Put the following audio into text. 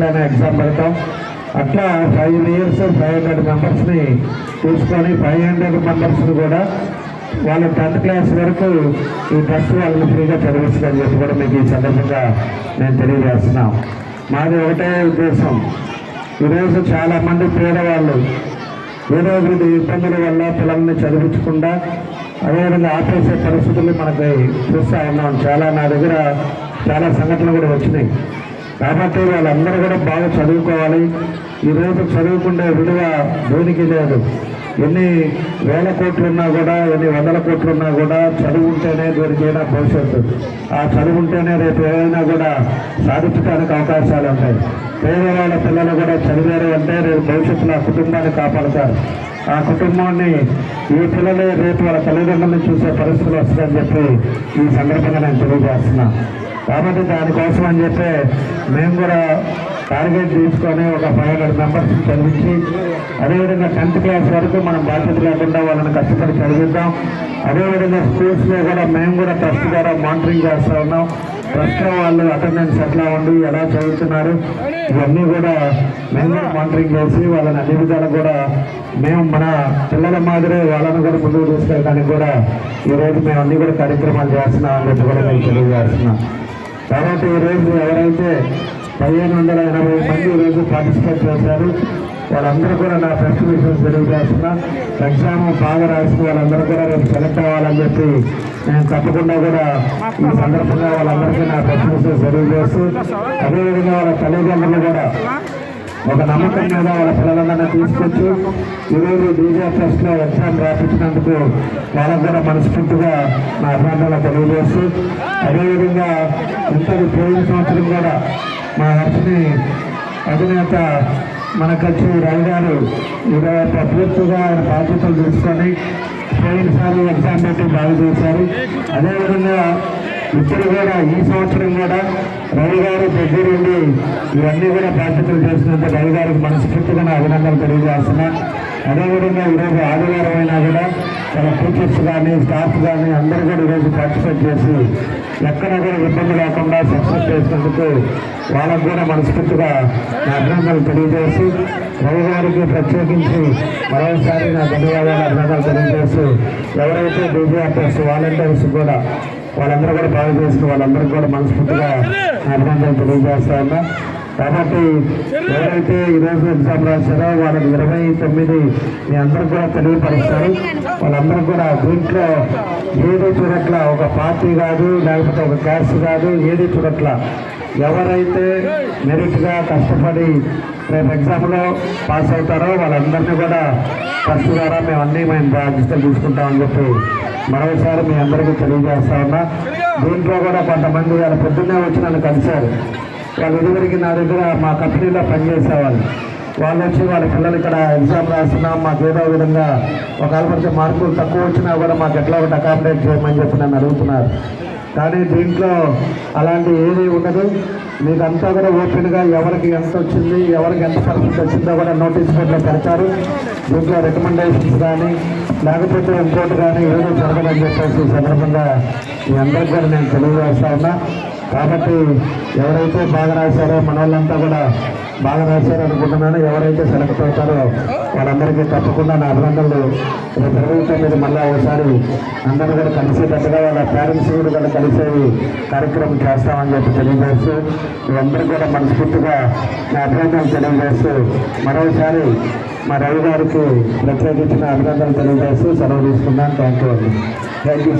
Exam పెడతాం. అట్లా 5 years 500 మెంబర్స్ని తీసుకొని 500 మెంబర్స్ని కూడా వాళ్ళ 10th క్లాస్ వరకు ఈ ట్రస్ట్ వాళ్ళని ఫ్రీగా చదివిస్తుందని చెప్పి కూడా మీకు ఈ సందర్భంగా నేను తెలియజేస్తున్నాం. మాది ఒకటే ఉద్దేశం, ఈరోజు చాలామంది పేదవాళ్ళు ఏదో ఒకటి ఇబ్బందుల వల్ల పిల్లల్ని చదివించకుండా అదేవిధంగా ఆపేసే పరిస్థితులు మనకి చూస్తూ ఉన్నాం. నా దగ్గర చాలా సంఘటనలు కూడా వచ్చినాయి. కాబట్టి వాళ్ళందరూ కూడా బాగా చదువుకోవాలి. ఈరోజు చదువుకునే విలువ దేనికి లేదు. ఎన్ని వేల కోట్లు ఉన్నా కూడా, ఎన్ని వందల కోట్లు ఉన్నా కూడా చదువు ఉంటేనే దేనికైనా భవిష్యత్తు. ఆ చదువు ఉంటేనే రేపు ఏదైనా కూడా సాధించడానికి అవకాశాలు ఉంటాయి. పేదవాళ్ళ పిల్లలు కూడా చదివారు అంటే రేపు భవిష్యత్తులో ఆ కుటుంబాన్ని కాపాడుతారు. ఆ కుటుంబాన్ని ఈ పిల్లలే రేపు వాళ్ళ తల్లిదండ్రులను చూసే పరిస్థితులు వస్తుందని చెప్పి ఈ సందర్భంగా నేను తెలియజేస్తున్నా. కాబట్టి దానికోసం అని చెప్పి మేము కూడా టార్గెట్ తీసుకొని ఒక 500 మెంబర్స్ చదివించి అదేవిధంగా 10th క్లాస్ వరకు మనం బాధ్యత లేకుండా వాళ్ళని కష్టపడి చదివిద్దాం. అదేవిధంగా స్కూల్స్లో కూడా మేము కూడా ట్రస్ట్ ద్వారా మానిటరింగ్ చేస్తూ ఉన్నాం. ట్రస్ట్లో వాళ్ళు అటెండెన్స్ ఎట్లా ఉండి ఎలా చదువుతున్నారు ఇవన్నీ కూడా మేము కూడా మానిటరింగ్ చేసి వాళ్ళని అన్ని విధాలు కూడా మేము మన పిల్లల మాదిరి వాళ్ళని కూడా ముందుకు తీసుకెళ్ళడానికి కూడా ఈరోజు మేము అన్ని కూడా కార్యక్రమాలు చేస్తున్నాం అని చెప్పి కూడా మేము తెలియజేస్తున్నాం. కాబట్టి ఈరోజు ఎవరైతే 1580 మంది ఈరోజు పార్టిసిపేట్ చేశారు వాళ్ళందరూ కూడా నా బెస్ట్ విషయం తెలియజేస్తున్నా. ఎగ్జామ్ బాగా రాసిన వాళ్ళందరూ కూడా రేపు సెలెక్ట్ అవ్వాలని చెప్పి నేను తప్పకుండా కూడా ఈ సందర్భంగా వాళ్ళందరికీ నా బెస్ట్ విషయం తెలియజేస్తూ అదేవిధంగా వాళ్ళ తల్లిదండ్రులు కూడా ఒక నమ్మకం మీద వాళ్ళ పిల్లలందరినీ తీసుకొచ్చి ఈరోజు డీజే టెస్ట్లో ఎగ్జామ్ రాపించినందుకు వాళ్ళకు కూడా మనస్ఫూర్తిగా నా అభినందనలు తెలియజేస్తూ అదేవిధంగా ఇంతటి పోయిన సంవత్సరం కూడా మా హర్షిని అధినేత మనకొచ్చి రవి గారు పూర్తిగా ఆయన బాధ్యతలు తీసుకొని పోయినసారి ఎగ్జామ్ పెట్టి బాగా చేశారు. అదేవిధంగా ఇప్పుడు కూడా ఈ సంవత్సరం కూడా రవి గారు దగ్గరుండి ఇవన్నీ కూడా బాధ్యతలు చేసినందుకు రవి గారికి మనస్ఫూర్తిగా నా అభినందనలు తెలియజేస్తున్నా. అదేవిధంగా ఈరోజు ఆదివారం అయినా కూడా వాళ్ళ టీచర్స్ కానీ స్టాఫ్ కానీ అందరూ కూడా ఈరోజు పార్టిసిపేట్ చేసి ఎక్కడ కూడా ఇబ్బంది లేకుండా సక్సెస్ చేసినందుకు వాళ్ళకు కూడా మనస్ఫూర్తిగా నా అభినందనలు తెలియజేసి రవి గారికి ప్రత్యేకించి మరోసారి నా ధన్యవాదాలు అభినందనలు తెలియజేస్తూ ఎవరైతే డీజీఆర్ఎస్ వాలంటీర్స్ కూడా వాళ్ళందరూ కూడా బాగా చేసిన వాళ్ళందరికీ కూడా మనస్ఫూర్తిగా అభినందనలు తెలియజేస్తా ఉన్నా. కాబట్టి ఎవరైతే ఈరోజు ఎగ్జామ్ రాశారో వాళ్ళకి 29 మీ అందరూ కూడా తెలియపరుస్తారు. వాళ్ళందరూ కూడా దీంట్లో ఏది చూడట్లా, ఒక పార్టీ కాదు లేకపోతే ఒక క్యాస్ట్ కాదు, ఏది చూడట్లా ఎవరైతే మెరిట్గా కష్టపడి రేపు ఎగ్జామ్లో పాస్ అవుతారో వాళ్ళందరినీ కూడా ట్రస్ట్ ద్వారా మేము బాధ్యతలు తీసుకుంటామని చెప్పి మరోసారి మీ అందరికీ తెలియజేస్తా ఉన్నా. దీంట్లో కూడా కొంతమంది వాళ్ళ పొద్దున్నే వచ్చి నన్ను కలిశారు. వాళ్ళు ఇదివరకు నా దగ్గర మా కంపెనీలో పనిచేసేవాళ్ళు. వాళ్ళు వచ్చి వాళ్ళ పిల్లలు ఇక్కడ ఎగ్జామ్ రాస్తున్నాం, మాకు ఏదో విధంగా ఒకవేళ మార్కులు తక్కువ వచ్చినా కూడా మాకు ఎట్లా ఒకటి అకామిడేట్ చేయమని చెప్పి నన్ను అడుగుతున్నారు. కానీ దీంట్లో అలాంటి ఏది ఉండదు. మీకు అంతా కూడా ఓపెన్గా ఎవరికి ఎంత వచ్చింది, ఎవరికి ఎంత పర్సెంట్ వచ్చిందో కూడా నోటీస్ బోర్డులో పెడతారు. దీంట్లో రికమెండేషన్స్ కానీ లేకపోతే ఇంకోటి కానీ ఏదో జరగదని చెప్పేసి ఈ సందర్భంగా మీ అందరికీ కూడా నేను తెలియజేస్తా ఉన్నా. కాబట్టి ఎవరైతే బాగా రాశారో మన వాళ్ళంతా కూడా బాగా రాశారు అనుకుంటున్నాను. ఎవరైతే సెలెక్ట్ అవుతారో వాళ్ళందరికీ తప్పకుండా నా అభినందనలు. జరుగుతుంది మీరు మళ్ళీ ఒకసారి అందరూ కూడా కలిసేటట్టుగా వాళ్ళ పేరెంట్స్ కూడా కలిసేవి కార్యక్రమం చేస్తామని చెప్పి తెలియజేస్తూ మీరందరూ కూడా మనస్ఫూర్తిగా నా అభినందనలు తెలియజేస్తూ మరోసారి మా రవి గారికి ప్రత్యేకించిన అభినందనలు తెలియజేస్తూ సెలవు తీసుకున్నాను. Thank you.